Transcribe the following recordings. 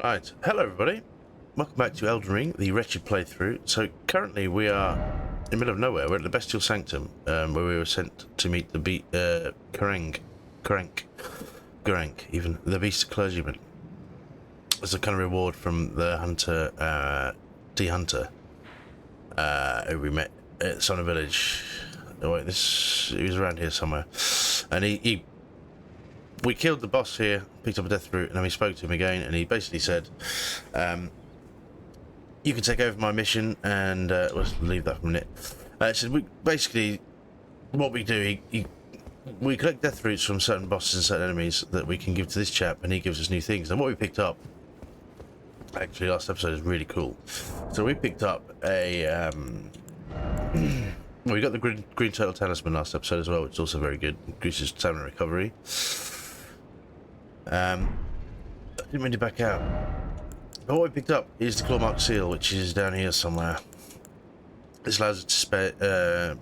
Right, hello everybody. Welcome back to Elden Ring, the Wretched playthrough. So currently we are in the middle of nowhere. We're at the Bestial Sanctum, where we were sent to meet the even the Beast Clergyman, as a kind of reward from the hunter, D Hunter, who we met at Sona Village. Oh wait, he was around here somewhere, and we killed the boss here, picked up a death root, and then we spoke to him again, and he basically said, you can take over my mission, and let's leave that for a minute. So basically, what we do, we collect death roots from certain bosses and certain enemies that we can give to this chap, and he gives us new things. And what we picked up, actually, last episode is really cool. So we picked up a, well, we got the green turtle talisman last episode as well, which is also very good. Increases stamina recovery. I didn't mean to back out. But what we picked up is the claw mark seal, which is down here somewhere. This allows us to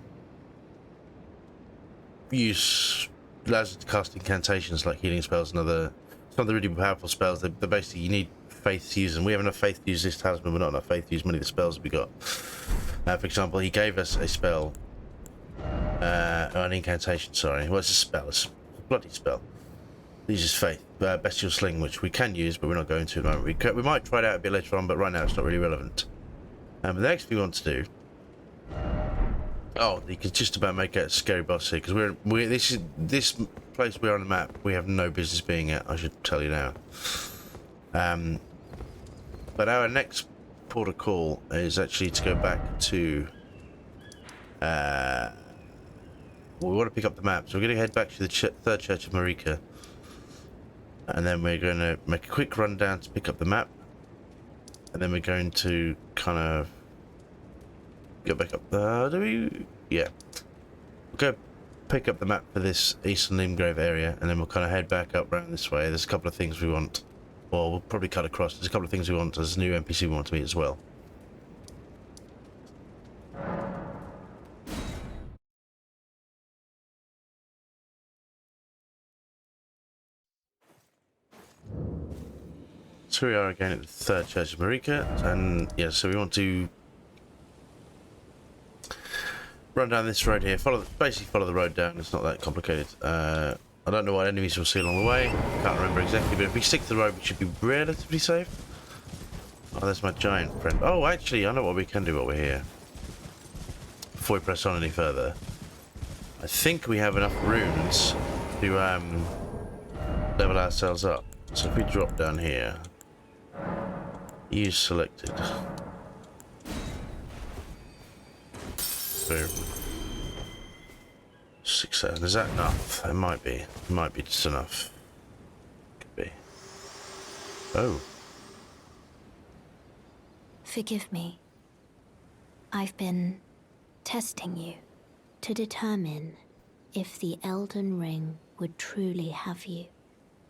allows us to cast incantations like healing spells and some of the really powerful spells. They're basically, you need faith to use them. We have enough faith to use this talisman, but not enough faith to use many of the spells that we got. For example, he gave us a spell, an incantation, sorry. Well, it's a spell, it's a bloody spell. It uses faith, bestial sling, which we can use, but we're not going to at the moment. We might try it out a bit later on, but right now it's not really relevant. But the next thing we want to do, you could just about make out a scary boss here, because this place we're on the map, we have no business being at, I should tell you now. But our next port of call is actually to go back to, we want to pick up the map, so we're going to head back to the third church of Marika, and then we're going to make a quick run down to pick up the map, and then we're going to kind of go back up there. Yeah. We'll go pick up the map for this Eastern Limgrave area, and then we'll kind of head back up round this way. There's a couple of things we want. Well, we'll probably cut across. There's a couple of things we want. There's a new NPC we want to meet as well. So we are again at the third church of Marika, and yeah, so we want to run down this road here. Basically follow the road down. It's not that complicated. I don't know what enemies we'll see along the way. Can't remember exactly, but if we stick to the road, we should be relatively safe. Oh, there's my giant friend. Oh, actually, I know what we can do while we're here. Before we press on any further, I think we have enough runes to level ourselves up. So if we drop down here, use selected. Boom. 6,000. Is that enough? It might be. It might be just enough. Could be. Oh. Forgive me. I've been testing you to determine if the Elden Ring would truly have you,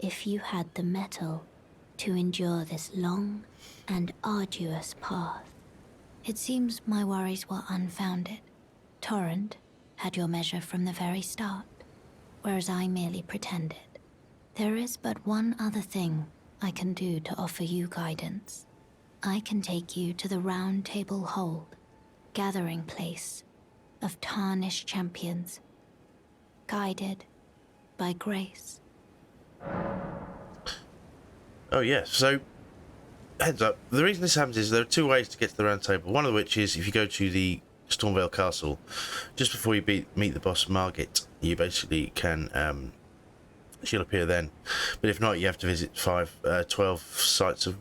if you had the mettle to endure this long and arduous path. It seems my worries were unfounded. Torrent had your measure from the very start, whereas I merely pretended. There is but one other thing I can do to offer you guidance. I can take you to the Round Table Hold, gathering place of tarnished champions, guided by grace. Oh, yes. So, heads up. The reason this happens is there are two ways to get to the round table. One of which is if you go to the Stormvale Castle, just before you meet the boss Margit, you basically can, she'll appear then. But if not, you have to visit 12 sites of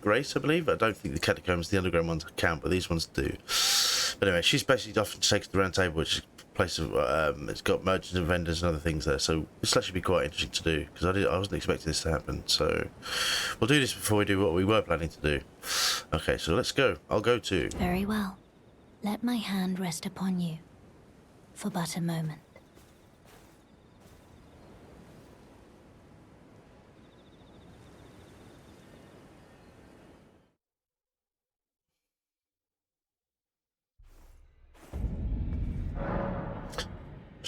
grace, I believe. I don't think the catacombs, the underground ones count, but these ones do. But anyway, she's basically often takes the round table, which is a place of, it's got merchants and vendors and other things there. So this will actually be quite interesting to do, because I wasn't expecting this to happen. So we'll do this before we do what we were planning to do. Okay, so let's go. I'll go too. Very well. Let my hand rest upon you for but a moment.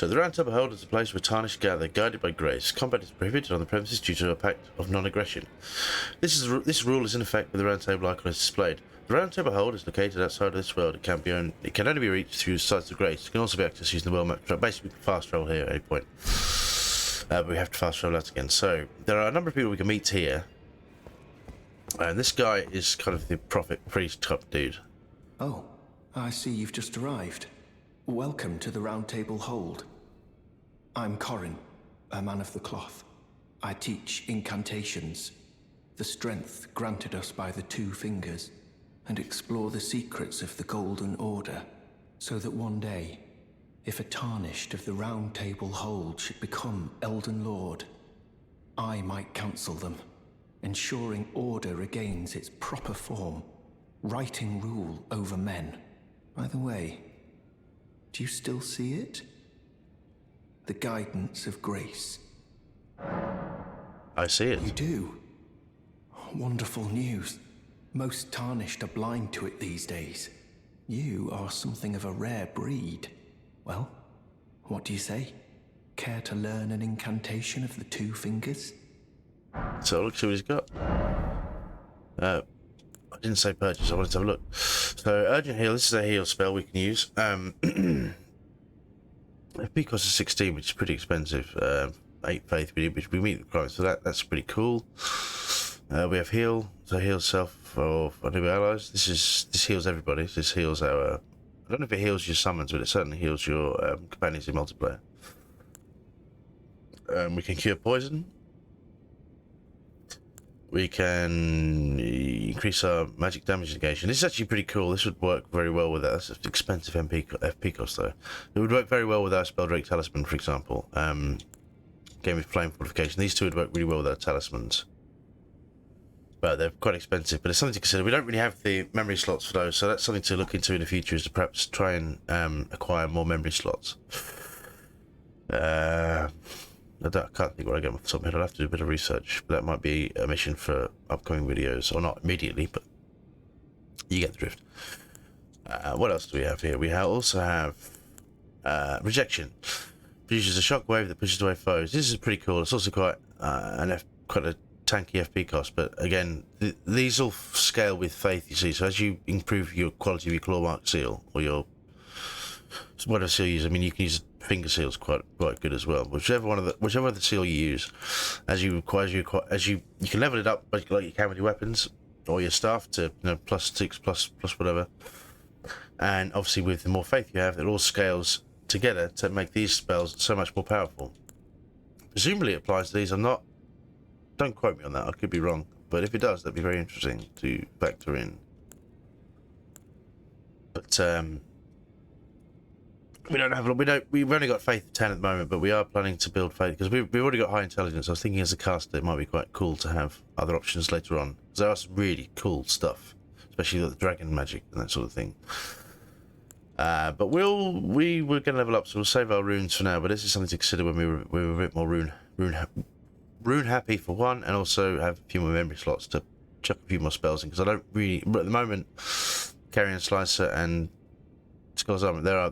So the Round Table Hold is a place where tarnished gather, guided by grace. Combat is prohibited on the premises due to a pact of non-aggression. This rule is in effect with the Round Table icon is displayed. The Round Table Hold is located outside of this world. It can only be reached through sites of grace. It can also be accessed using the world map. Basically, we can fast travel here at any point. But we have to fast travel out again. So there are a number of people we can meet here. And this guy is kind of the prophet priest type dude. Oh, I see you've just arrived. Welcome to the Round Table Hold. I'm Corin, a man of the cloth. I teach incantations, the strength granted us by the two fingers, and explore the secrets of the Golden Order, so that one day, if a tarnished of the Round Table Hold should become Elden Lord, I might counsel them, ensuring order regains its proper form, righting rule over men. By the way, do you still see it? The guidance of grace. I see it. You do? Wonderful news. Most tarnished are blind to it these days. You are something of a rare breed. Well, what do you say? Care to learn an incantation of the two fingers? So let's see what he's got. I didn't say purchase, I wanted to have a look. So urgent heal, this is a heal spell we can use. FP cost is 16, which is pretty expensive. 8 faith, which we meet the requirements, so that's pretty cool. We have heal, so heal self for new allies. This heals everybody. This heals our. I don't know if it heals your summons, but it certainly heals your companions in multiplayer. We can cure poison. We can increase our magic damage negation. This is actually pretty cool. This would work very well with that. That's an expensive FP cost though. It would work very well with our Spelldrake Talisman, for example. Game with Flame Fortification. These two would work really well with our talismans. But they're quite expensive, but it's something to consider. We don't really have the memory slots for those, so that's something to look into in the future, is to perhaps try and acquire more memory slots. I can't think what I get off the top of my head. I'll have to do a bit of research, but that might be a mission for upcoming videos, or not immediately, but you get the drift. What else do we have here? We also have Rejection. Produces a shockwave that pushes away foes. This is pretty cool. It's also quite quite a tanky FP cost, but again, these all scale with faith, you see. So as you improve your quality of your claw mark seal, or your whatever seal you use, I mean, you can use finger seals quite good as well. Whichever other seal you use, as you can level it up like you can with your weapons or your staff to +6 plus whatever. And obviously, with the more faith you have, it all scales together to make these spells so much more powerful. Presumably, it applies to these. Don't quote me on that. I could be wrong, but if it does, that'd be very interesting to factor in. But we've only got faith 10 at the moment, but we are planning to build faith because we've already got high intelligence. I was thinking as a caster, it might be quite cool to have other options later on. There are some really cool stuff, especially the dragon magic and that sort of thing. But we were going to level up, so we'll save our runes for now. But this is something to consider when we were a bit more rune happy for one, and also have a few more memory slots to chuck a few more spells in, because I don't really. But at the moment, Carrion Slicer and Skull's Armor, they're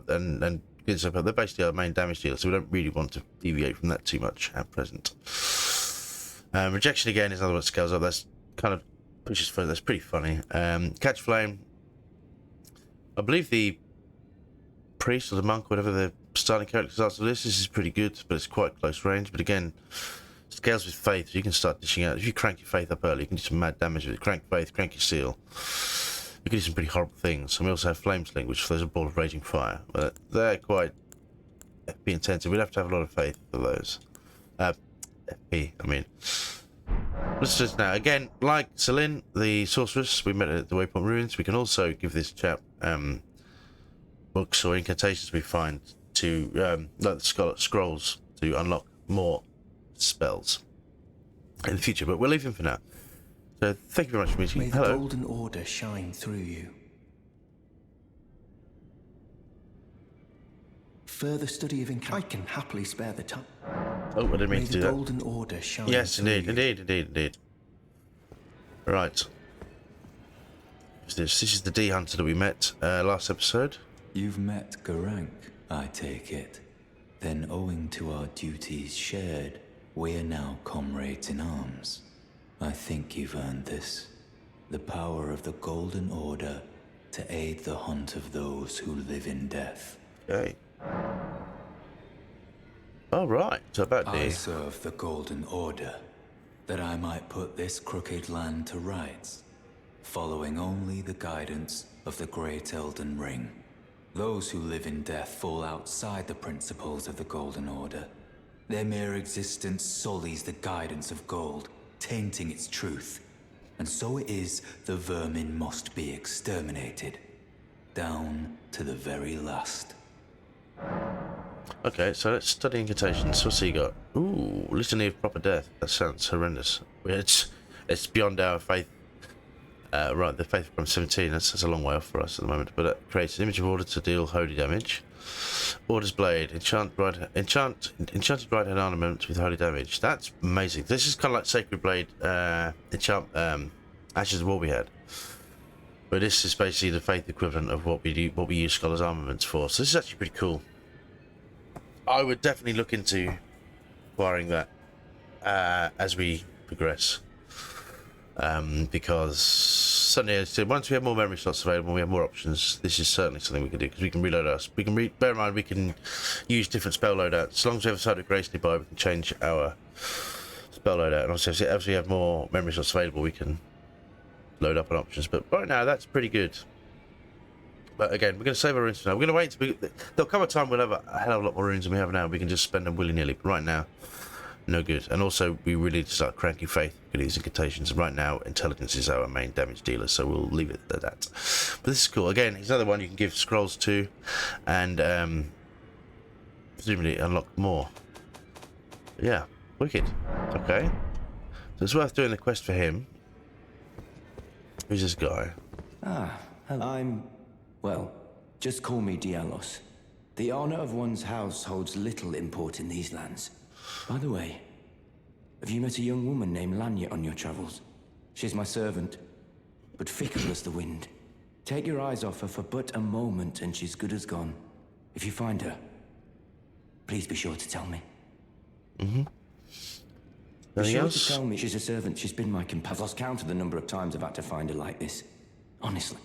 basically our main damage dealers, so we don't really want to deviate from that too much at present. Rejection again is another one that scales up. That's kind of pushes further. That's pretty funny. Catch Flame. I believe the priest or the monk, whatever the starting characters are to this is pretty good, but it's quite close range. But again, scales with faith, so you can start dishing out. If you crank your faith up early, you can do some mad damage with it. Crank faith, crank your seal. You can do some pretty horrible things. And we also have Flame Sling, which throws a ball of raging fire. But they're quite FP intensive. We'd have to have a lot of faith for those. FP, I mean. Let's just now, again, like Celine, the sorceress we met at the Waypoint Ruins, we can also give this chap books or incantations we find to, like the Scarlet Scrolls, to unlock more spells in the future. But we'll leave him for now. So thank you very much for meeting. May the Hello. Golden Order shine through you. Further study of I can happily spare the time. Oh, I didn't mean May to do the that. Golden Order shine Yes, through indeed. you. Right. This is the D Hunter that we met last episode. You've met Garank, I take it. then owing to our duties shared, we are now comrades in arms. I think you've earned this. The power of the Golden Order to aid the hunt of those who live in death. Okay. All right. So about I the serve the Golden Order, that I might put this crooked land to rights, following only the guidance of the great Elden Ring. Those who live in death fall outside the principles of the Golden Order. Their mere existence sullies the guidance of gold, tainting its truth. And so it is the vermin must be exterminated, down to the very last. Okay, so let's study incantations. What's he got? Ooh, litany of proper death. That sounds horrendous. It's beyond our faith. Right, the faith from 17. That's a long way off for us at the moment. But it creates an image of order to deal holy damage. Order's blade. Enchanted right hand ornament with holy damage. That's amazing. This is kind of like sacred blade. Enchant Ashes of War we had. But this is basically the faith equivalent of what we do, what we use scholars armaments for. So this is actually pretty cool. I would definitely look into acquiring that as we progress, because suddenly, once we have more memory slots available, we have more options. This is certainly something we can do because we can reload us. We can bear in mind we can use different spell loadouts. As long as we have a side of grace nearby, we can change our spell loadout. And obviously, as we have more memory slots available, we can load up on options. But right now, that's pretty good. But again, we're going to save our runes for now. We're going to wait. There'll come a time we'll have a hell of a lot more runes than we have now. We can just spend them willy-nilly. But right now, no good. And also, we really need to start cranking faith with these incantations. And right now, intelligence is our main damage dealer, so we'll leave it at that. But this is cool. Again, he's another one you can give scrolls to, and presumably unlock more. Yeah, wicked. Okay. So it's worth doing the quest for him. Who's this guy? Ah, hello. Well, just call me Dialos. The honor of one's house holds little import in these lands. By the way, have you met a young woman named Lanya on your travels? She's my servant, but fickle as the wind. Take your eyes off her for but a moment and she's good as gone. If you find her, please be sure to tell me. Mm-hmm. Be sure to tell me she's a servant. She's been my companion. I've lost count of the number of times I've had to find her like this. Honestly.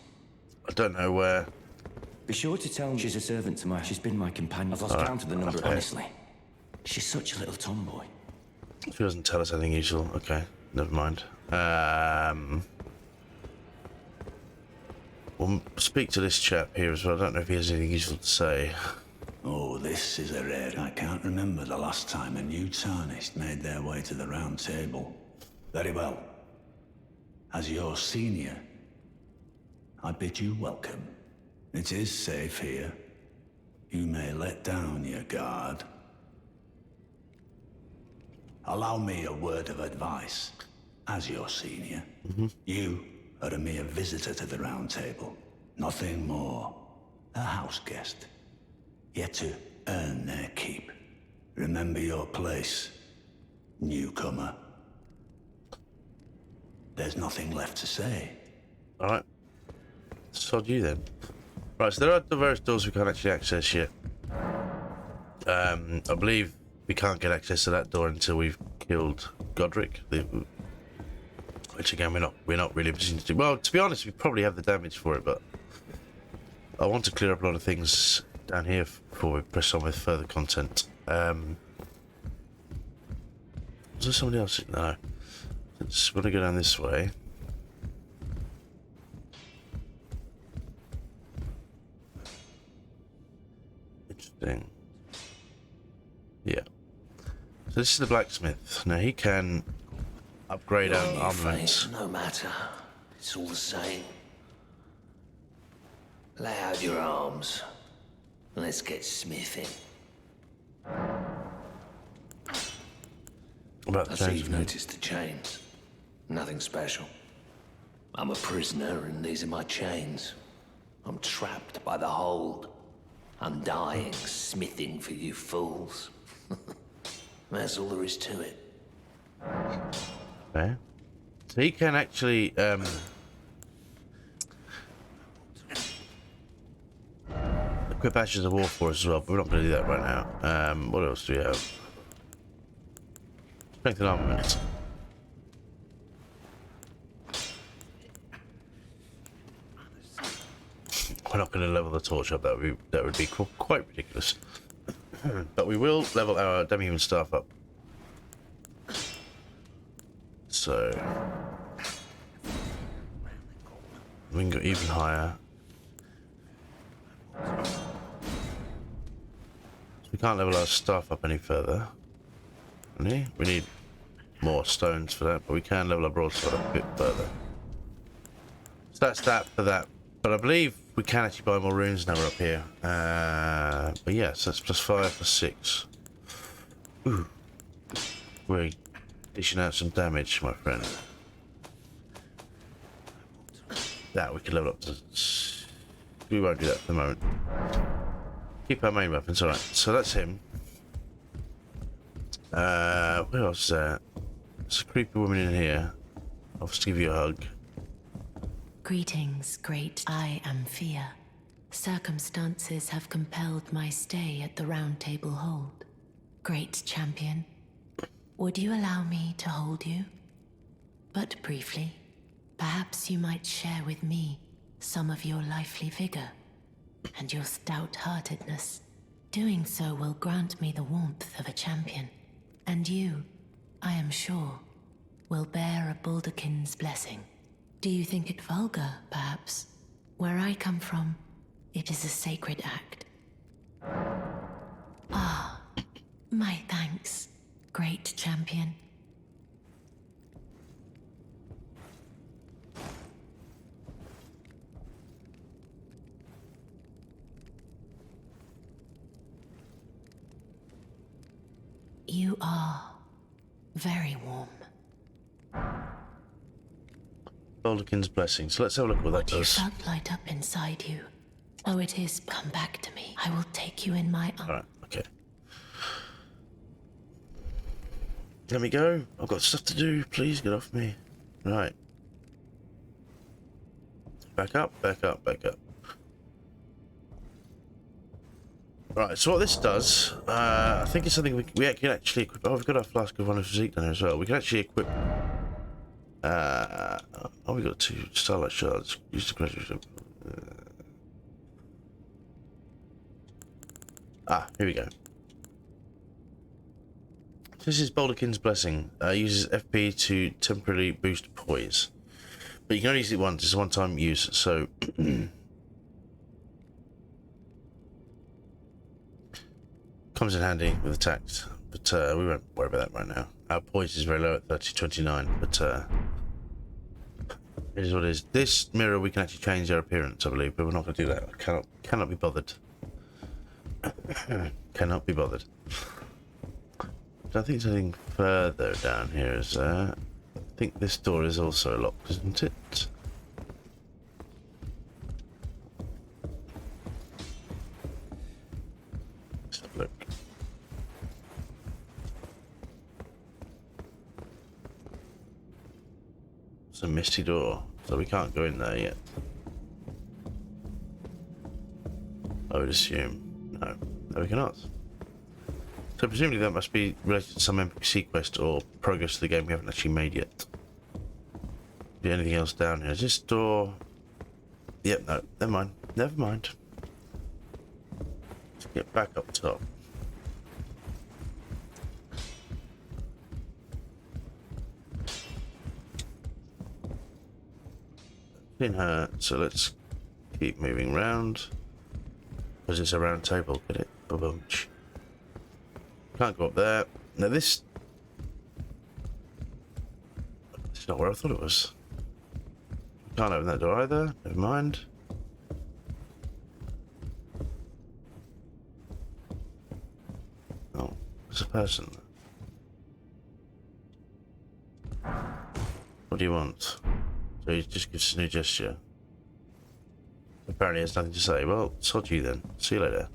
I don't know where. Be sure to tell me she's a servant to my... She's been my companion. I've lost count of the number, honestly. She's such a little tomboy. She doesn't tell us anything useful. Okay, never mind. We'll speak to this chap here as well. I don't know if he has anything useful to say. Oh, this is a rare. I can't remember the last time a new tarnished made their way to the round table. Very well. As your senior, I bid you welcome. It is safe here. You may let down your guard. Allow me a word of advice. As your senior, you are a mere visitor to the round table. Nothing more. A house guest. Yet to earn their keep. Remember your place, newcomer. There's nothing left to say. Alright. Sod you then. Right, so there are the various doors we can't actually access yet. I believe we can't get access to that door until we've killed Godric. Which again, we're not really in a position to do. Well, to be honest, we probably have the damage for it, but I want to clear up a lot of things down here before we press on with further content. Was there somebody else? No. Just want to go down this way. Interesting. Yeah. So this is the blacksmith. Now he can upgrade our armaments. No matter. It's all the same. Lay out your arms. Let's get smithing. About I the see chains. you've noticed the chains. Nothing special. I'm a prisoner and these are my chains. I'm trapped by the hold. I'm dying, smithing for you fools. That's all there is to it. Okay. So he can actually equip equip Ashes of War for us as well, but we're not going to do that right now. What else do we have? Strength and armament. We're not going to level the torch up. That would be quite ridiculous. But we will level our demi-human staff up. So we can go even higher. We can't level our staff up any further. We need more stones for that, but we can level our broadsword up a bit further. So that's that for that. But I believe we can actually buy more runes now we're up here. But yes, that's +5 +6. Ooh. We're dishing out some damage, my friend. That we can level up to... We won't do that for the moment. Keep our main weapons, alright. So that's him. Where else is that? There's a creepy woman in here. I'll just give you a hug. Greetings, great. I am Fia. Circumstances have compelled my stay at the Round Table Hold. Great champion, would you allow me to hold you? But briefly, perhaps you might share with me some of your lively vigor and your stout-heartedness. Doing so will grant me the warmth of a champion, and you, I am sure, will bear a Baldakin's blessing. Do you think it vulgar, perhaps? Where I come from, it is a sacred act. Ah, my thanks, great champion. You are very warm. Baldakin's blessing. So let's have a look what that You does. felt light up inside you. Oh, it is. Come back to me. I will take you in my arms. Alright, okay. Let me go. I've got stuff to do. Please get off me. Right. Back up, back up, back up. Right, so what this does, I think it's something we can actually equip. Oh, we've got our flask of one of physique down here as well. We can actually equip. Oh, we got 2 starlight shards. Use the graduate. Here we go. This is Baldakin's blessing. Uses FP to temporarily boost poise, but you can only use it once. It's a one-time use. So. Comes in handy with attacks, but we won't worry about that right now. Our poise is very low at 30-29, but it is what it is. This mirror we can actually change our appearance, I believe, but we're not going to do that. I cannot be bothered. Cannot be bothered. I don't think there's anything further down here, is there? I think this door is also locked, isn't it? Let's have a look. It's a misty door, so we can't go in there yet. I would assume. No, we cannot. So presumably that must be related to some NPC quest or progress to the game we haven't actually made yet. Be anything else down here? Is this door? Yep, no, never mind. Never mind. Let's get back up top. In her, so let's keep moving round. Because it's a round table, get it? Ba-bunch. Can't go up there. Now this is not where I thought it was. Can't open that door either, never mind. Oh, there's a person. What do you want? So he just gives us a new gesture. Apparently has nothing to say. Well, sod you then. See you later.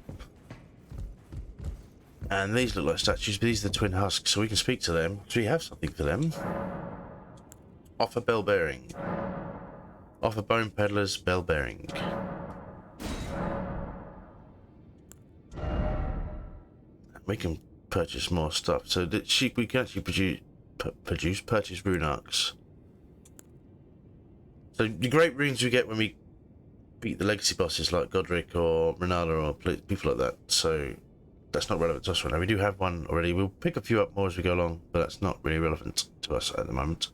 And these look like statues, but these are the twin husks, so we can speak to them. Do we have something for them? Offer bell bearing. Offer bone peddlers bell bearing. we can purchase more stuff. So that we can actually purchase rune arcs. So the great runes we get when we beat the legacy bosses like Godric or Renala or people like that. So that's not relevant to us right now. We do have one already. We'll pick a few up more as we go along, but that's not really relevant to us at the moment.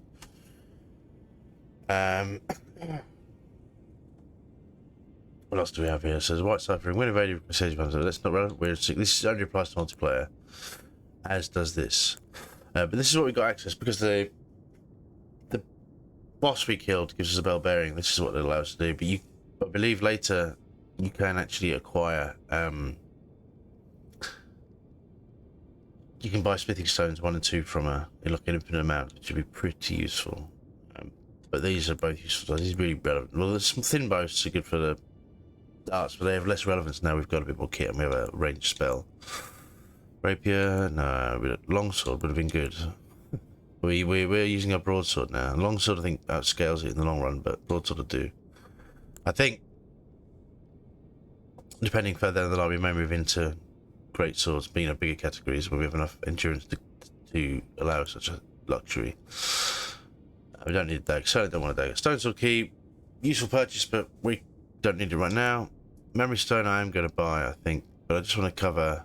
What else do we have here? It says White Cypher Ring. When invaded, that's not relevant. This only applies to multiplayer, as does this. But this is what we got access because the boss we killed gives us a bell bearing. This is what it allows us to do. But I believe later you can actually acquire. You can buy smithing stones 1 and 2 from like an infinite amount, which would be pretty useful. But these are both useful. These are really relevant. Well, there's some thin bows are good for the darts, but they have less relevance now. We've got a bit more kit and we have a ranged spell. Rapier, no. Longsword would have been good. We're using our broadsword now. Longsword I think outscales it in the long run, but broadsword will do. I think depending further down the line, we may move into great swords, being a bigger categories where we have enough endurance to allow such a luxury. We don't need a dagger. Certainly don't want a dagger. Stone sword key, useful purchase, but we don't need it right now. Memory stone I am going to buy, I think, but I just want to cover.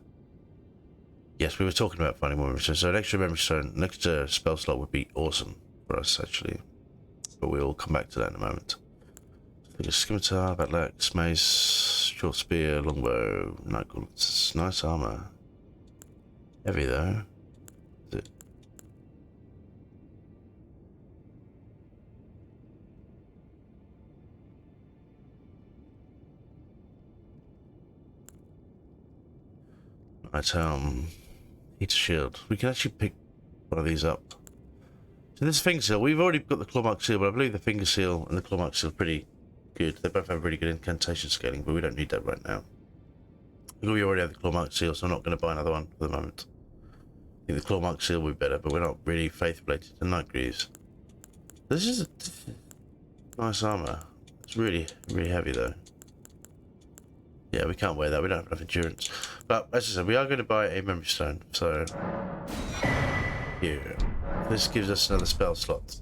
Yes, we were talking about finding more memory stone, so an extra memory stone, an extra spell slot would be awesome for us actually. But we'll come back to that in a moment. I think a scimitar, battle axe, mace, short spear, longbow, night gauntlets, nice armor. Heavy though. Is it? Right, heat shield. We can actually pick one of these up. So this finger seal, we've already got the clawmark seal, but I believe the finger seal and the clawmark seal are pretty good. They both have really good incantation scaling, but we don't need that right now. We already have the clawmark seal, so I'm not going to buy another one for the moment. I think the clawmark seal would be better, but we're not really faith-related to night greaves. This is a nice armor. It's really, really heavy though. Yeah, we can't wear that. We don't have enough endurance. But as I said, we are going to buy a memory stone. So here, this gives us another spell slot.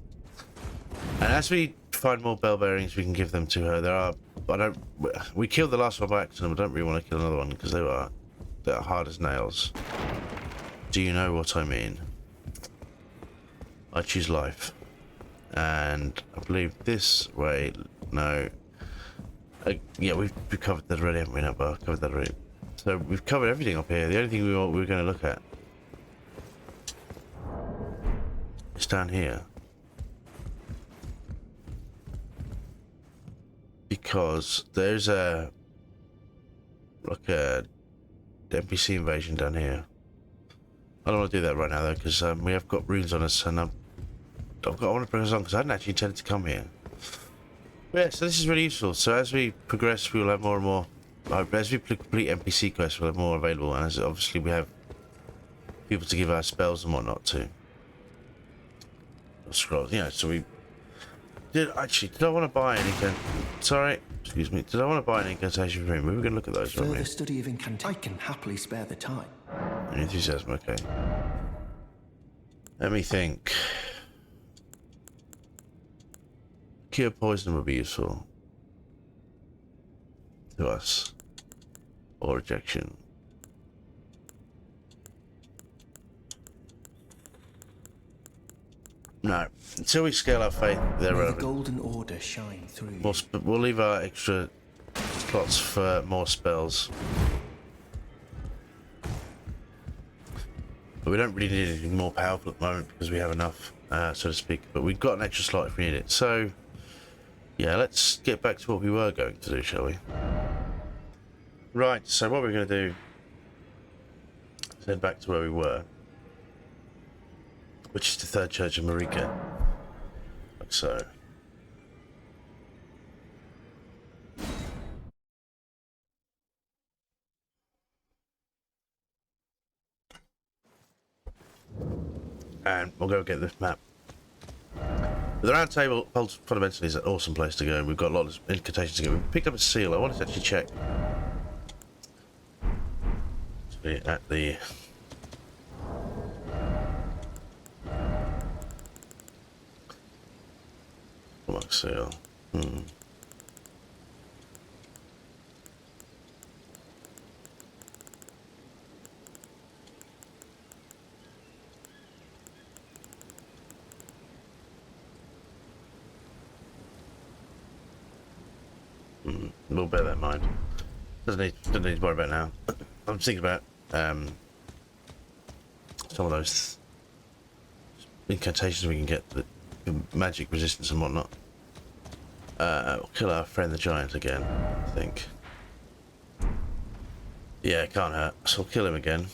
And as we find more bell bearings, we can give them to her. There are. We killed the last one by accident. We don't really want to kill another one because they're hard as nails. Do you know what I mean? I choose life, and I believe this way. No. Yeah, we've covered that already, haven't we? No, but covered that already. So we've covered everything up here. The only thing we were going to look at is down here, because there's a NPC invasion down here. I don't want to do that right now though, because we have got runes on us, and I want to bring us on because I hadn't actually intended to come here. Yeah, so this is really useful. So as we progress, we'll have more and more. As we complete NPC quests, we'll have more available, and as obviously we have people to give our spells and whatnot to. Scrolls, yeah. So we did I want to buy any? Sorry, excuse me. Did I want to buy an incantation room? We were going to look at those. Further study of incantation. I can happily spare the time. Enthusiasm, okay. Let me think. Cure poison would be useful to us, or rejection. No, until we scale our faith, they're relevant. The golden order shine through. We'll leave our extra slots for more spells, but we don't really need anything more powerful at the moment because we have enough, so to speak. But we've got an extra slot if we need it. So. Yeah, let's get back to what we were going to do, shall we? Right, so what we're going to do is head back to where we were, which is the Third Church of Marika. Like so. And we'll go get this map. But the round table fundamentally is an awesome place to go, and we've got a lot of incantations to go. We picked up a seal. I wanted to actually check at the Lock seal. We'll bear that in mind. Doesn't need to worry about it now. I'm thinking about some of those incantations we can get, the magic resistance and whatnot. We'll kill our friend the giant again, I think. Yeah, it can't hurt, so we'll kill him again.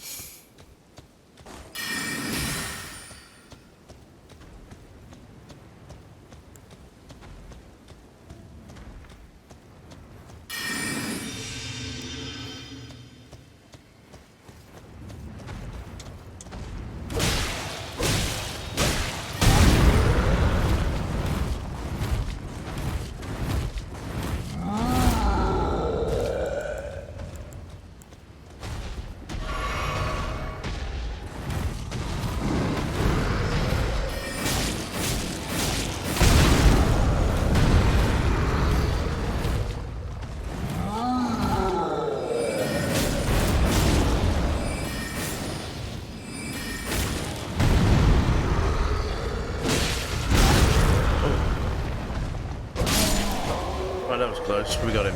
That was close. We got him.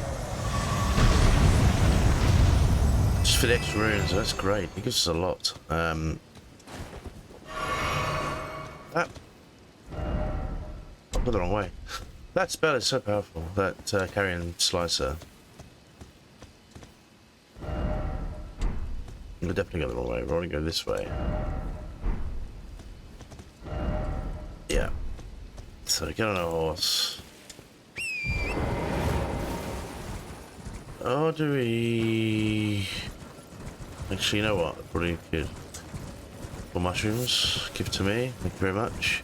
Just for the extra runes, that's great. He gives us a lot. That. I've got the wrong way. That spell is so powerful. That carrion slicer. We definitely got the wrong way. We're going to go this way. Yeah. So get on a horse. Oh, do we... Actually, you know what? Probably good. For mushrooms, give it to me. Thank you very much.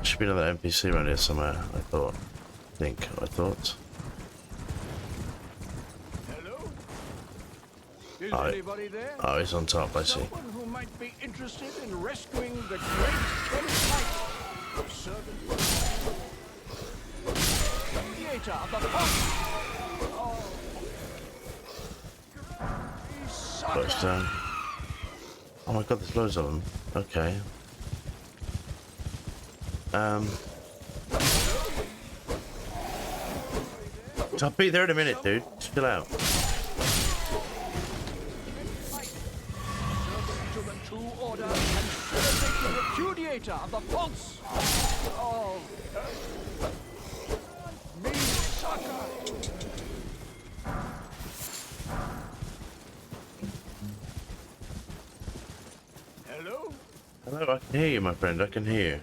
Should be another NPC around here somewhere, I thought. I thought. Hello? Is anybody there? Oh, he's on top, I see. Someone who might be interested in rescuing the great Kenneth servant, creator of the Close down. Oh my god, there's loads of them. Okay. I'll be there in a minute, dude. Chill out. to the true order and celebrate the repudiator of the false. Oh, me sucker. Hello? Hello, I can hear you, my friend. I can hear you.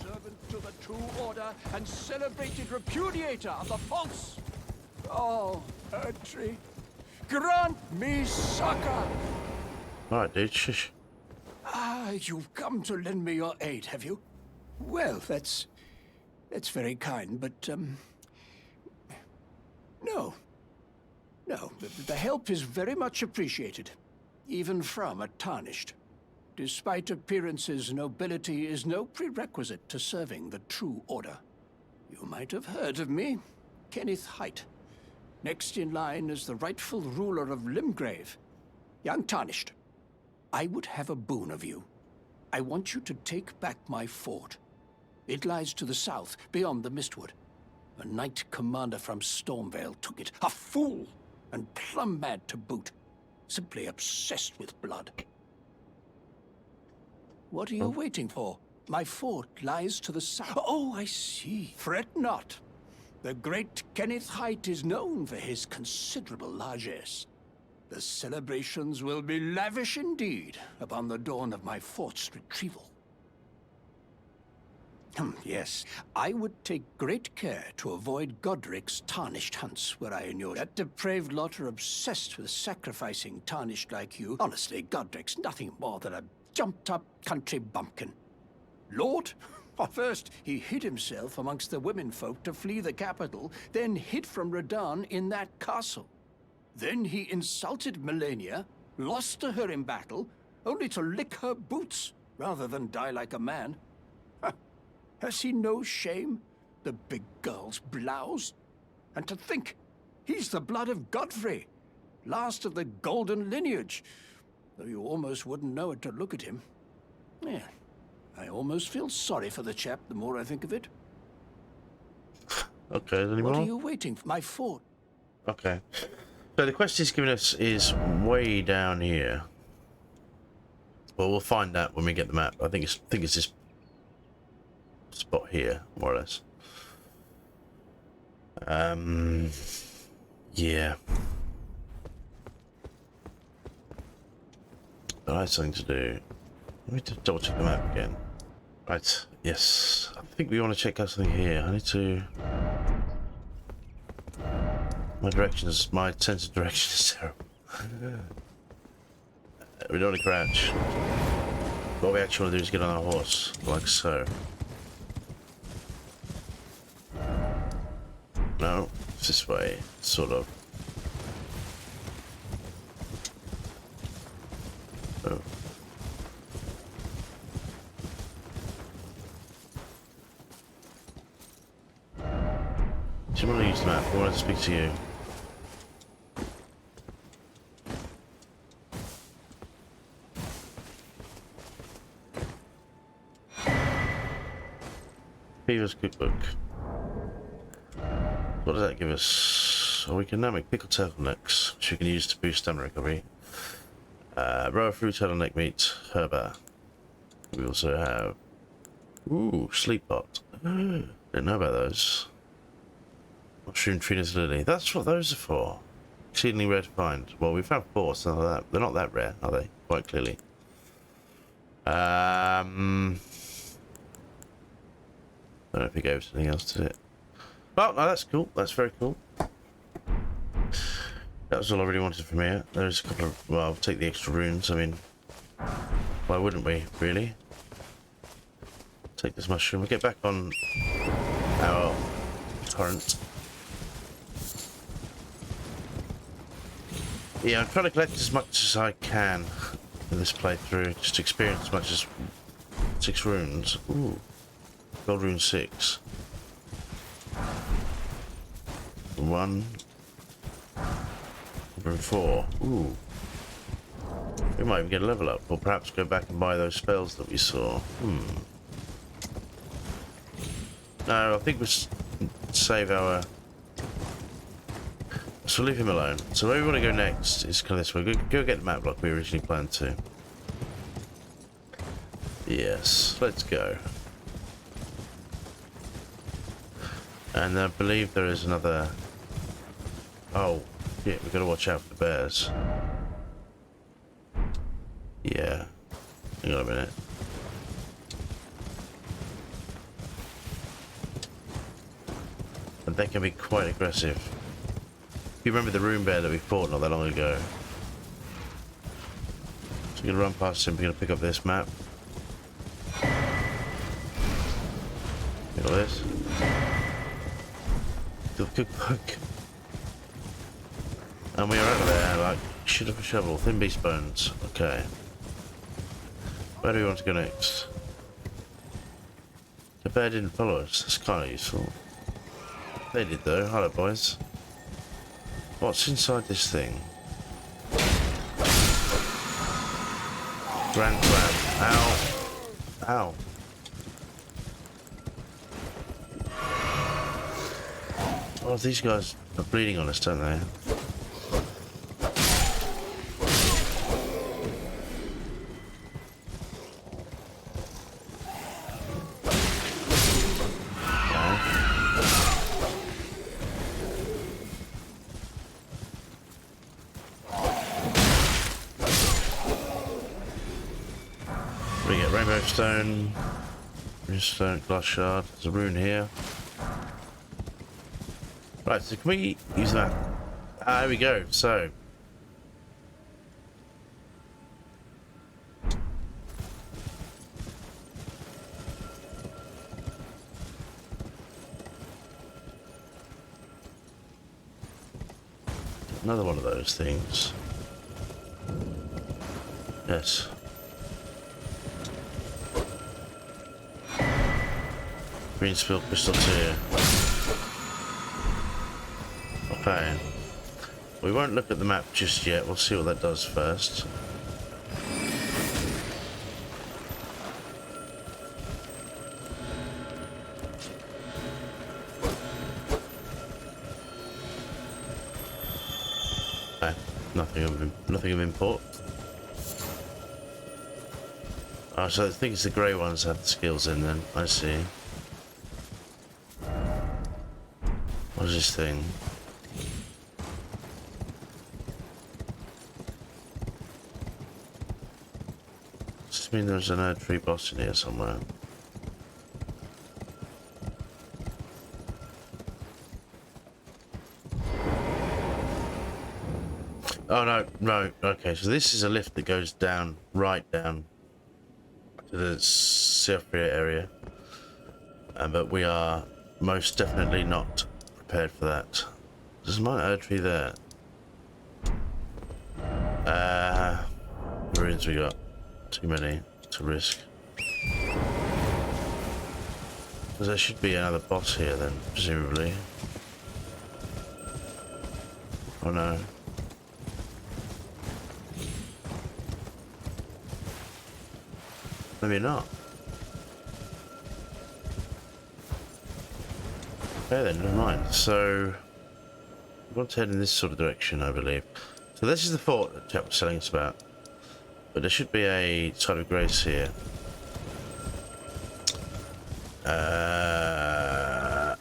Servant to the true order and celebrated repudiator of the false. Oh, Erdtree, grant me succor. Alright, dude, shush. Ah, you've come to lend me your aid, have you? Well, that's very kind, but, no. No, the help is very much appreciated, even from a tarnished. Despite appearances, nobility is no prerequisite to serving the true order. You might have heard of me, Kenneth Height. Next in line is the rightful ruler of Limgrave, young Tarnished. I would have a boon of you. I want you to take back my fort. It lies to the south, beyond the Mistwood. A knight commander from Stormvale took it. A fool! And plumb mad to boot. Simply obsessed with blood. What are you waiting for? My fort lies to the south. Oh, I see. Fret not. The great Kenneth Height is known for his considerable largesse. The celebrations will be lavish indeed upon the dawn of my fort's retrieval. Yes, I would take great care to avoid Godric's tarnished hunts were I in your... That depraved lot are obsessed with sacrificing tarnished like you. Honestly, Godric's nothing more than a jumped-up country bumpkin. Lord? First, he hid himself amongst the womenfolk to flee the capital, then hid from Radahn in that castle. Then he insulted Melania, lost to her in battle, only to lick her boots rather than die like a man. Has he no shame, the big girl's blouse? And to think, he's the blood of Godfrey, last of the golden lineage, though you almost wouldn't know it to look at him. Yeah, I almost feel sorry for the chap the more I think of it. Okay, any more? What are you waiting for? My fort. Okay. So the quest he's giving us is way down here. Well, we'll find that when we get the map. I think it's this spot here, more or less. Yeah. I have something to do. Let me just double check the map again. Right, yes. I think we want to check out something here. I need to... My sense of direction is terrible. We don't want to crouch. What we actually want to do is get on our horse, like so. No, it's this way, sort of. Oh. Do you want to use the map? I want to speak to you. Beaver's cookbook. What does that give us? Oh, we can now make pickled turtlenecks, which we can use to boost stamina recovery. Row of fruit turtleneck meat, herba. We also have... Ooh, sleep pot. Didn't know about those. Mushroom Trina's lily. That's what those are for. Exceedingly rare to find. Well, we found 4, so they're not that rare, are they? Quite clearly. I don't know if he gave us anything else to it. Well, no, that's cool. That's very cool. That was all I really wanted from here. There's a couple of... Well, I'll take the extra runes. I mean, why wouldn't we, really? Take this mushroom. We'll get back on our current. Yeah, I'm trying to collect as much as I can in this playthrough. Just to experience as much as 6 runes. Ooh. Gold rune 6. 1. Rune 4. Ooh. We might even get a level up, or perhaps go back and buy those spells that we saw. No, I think we'll save our... So leave him alone. So where we want to go next is kind of this way. Go get the map like we originally planned to. Yes, let's go. And I believe there is another... Oh, yeah, we've got to watch out for the bears. Yeah. Hang on a minute. And they can be quite aggressive. If you remember the rune bear that we fought not that long ago. So we're going to run past him, we're going to pick up this map. Look at this. The cookbook. And we are out of there like shit of a shovel. Thin beast bones. Okay. Where do we want to go next? The bear didn't follow us. That's kind of useful. They did though. Hello boys. What's inside this thing? Grand crab. Ow. Ow. Oh, these guys are bleeding on us, don't they? We get rainbow stone, glass shard. There's a rune here. Right, so can we use that? Ah, there we go. So Another one of those things. Yes. Green spill crystal too. Okay. We won't look at the map just yet. We'll see what that does first. Okay. Nothing of import. Oh, so I think it's the grey ones have the skills in then. I see. What is this thing? Does this mean there's an Erdtree boss in here somewhere? Oh no, okay, so this is a lift that goes down, right down to the Siofria area. But we are most definitely not prepared for that. There's my Erdtree there. Ruins we got. Too many to risk. Because there should be another boss here then, presumably. Oh no. Maybe not. Okay then, never mind. So, we want to head in this sort of direction, I believe. So this is the fort that chap was telling us about. But there should be a site of grace here. As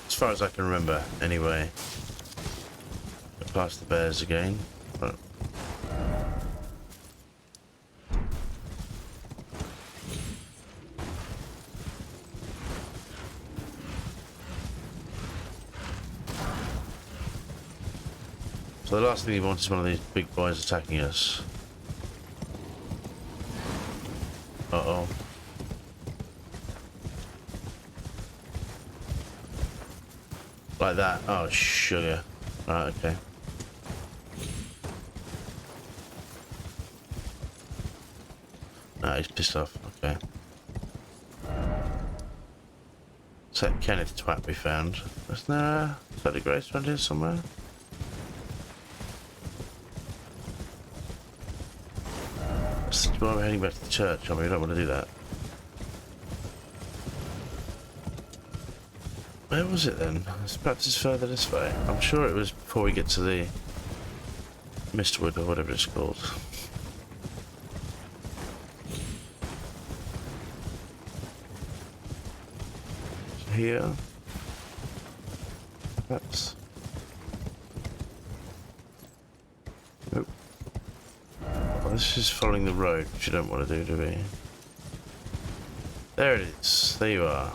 far as I can remember, anyway. Past the bears again. But so the last thing he wants is one of these big boys attacking us. Uh-oh. Like that. Oh, sugar. Right, okay. Nah, he's pissed off. Okay. It's that Kenneth twat we found. Isn't there a Bloody Grace around here somewhere? Well, we're heading back to the church. I mean, we don't want to do that. Where was it then? Perhaps it's further this way. I'm sure it was before we get to the Mistwood or whatever it's called. Here. Perhaps. Nope. Well, this is following the road, which you don't want to do we? There it is. There you are.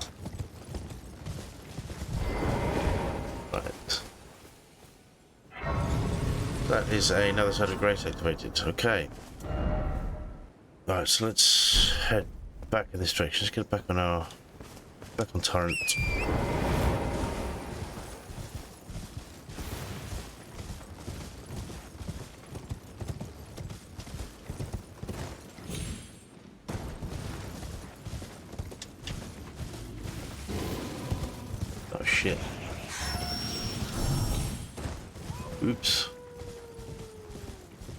Right. That is another side of grace activated. Okay. Right, so let's head back in this direction. Let's get back on Torrent. Oh shit. Oops.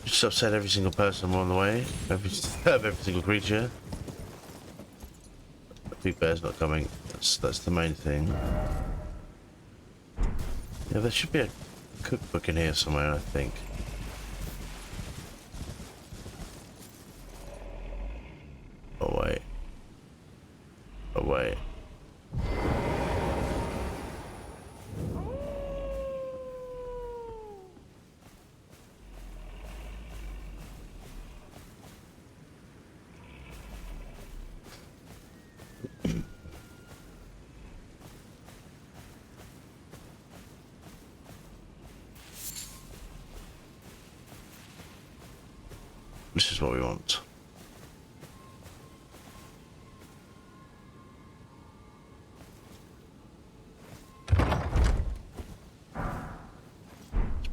Just upset every single person on the way. Every single creature. The big bear's not coming. That's the main thing. Yeah, there should be a cookbook in here somewhere, I think. Oh wait. Oh wait. This is what we want.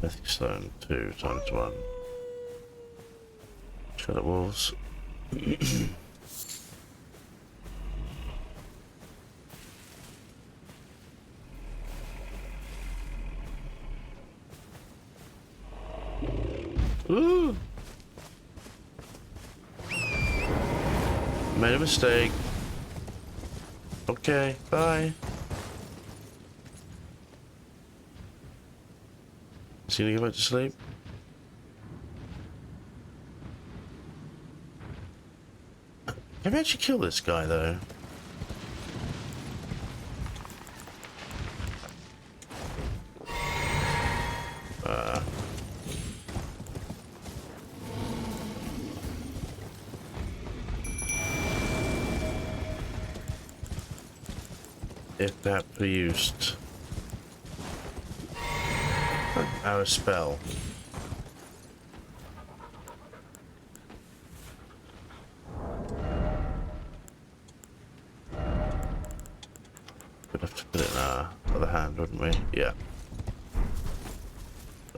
Smithing stone 2 times 1. Shut up, wolves. Ooh. Made a mistake. Okay, bye. Is he gonna go back to sleep? Can we actually kill this guy though? If that be used. Our spell. We'd have to put it in our other hand, wouldn't we? Yeah.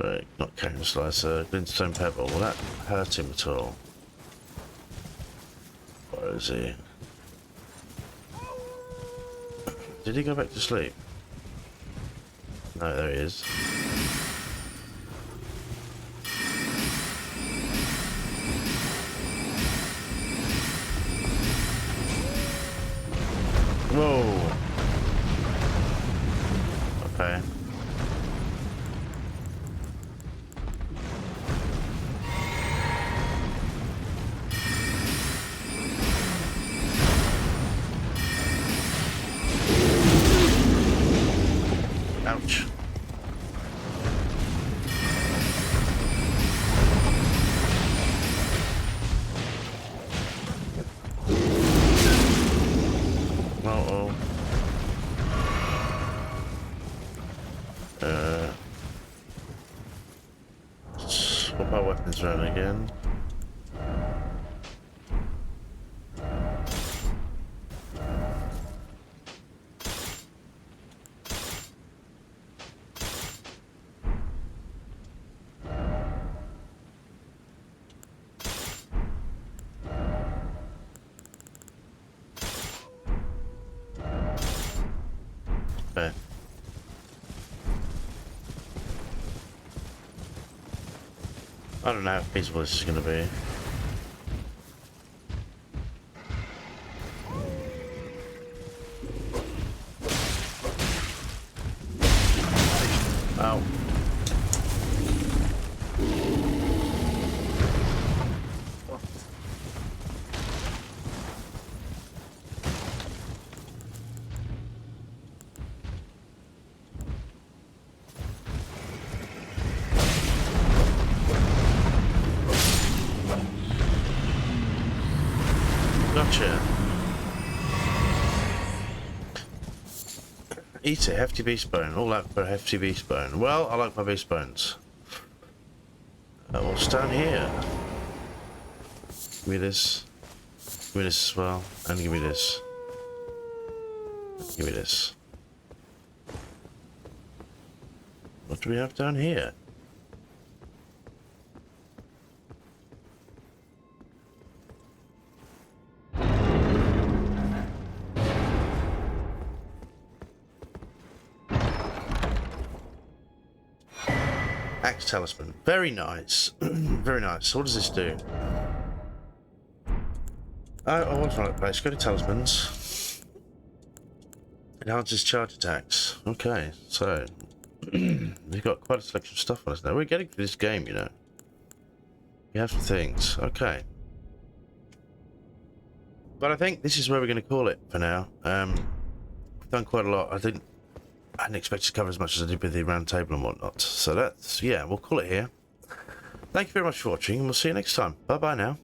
Right, not carrying slicer. Glintstone pebble. Will that hurt him at all? Where is he? Did he go back to sleep? No, there he is. Whoa. Okay. Ouch. Uh-oh. Swap our weapons around again. Okay. I don't know how feasible this is going to be. Ow. Gotcha. Eat a hefty beast bone. All out for a hefty beast bone. Well, I like my beast bones. What's down here? Give me this. Give me this as well. And give me this. Give me this. What do we have down here? Axe talisman. Very nice. Very nice. So what does this do? I want to place. Go to talismans. Enhances charge attacks. Okay, so we've got quite a selection of stuff on us now. We're getting through this game, you know. We have some things. Okay. But I think this is where we're going to call it for now. We've done quite a lot. I didn't expect to cover as much as I did with the round table and whatnot. So that's, yeah, we'll call it here. Thank you very much for watching, and we'll see you next time. Bye-bye now.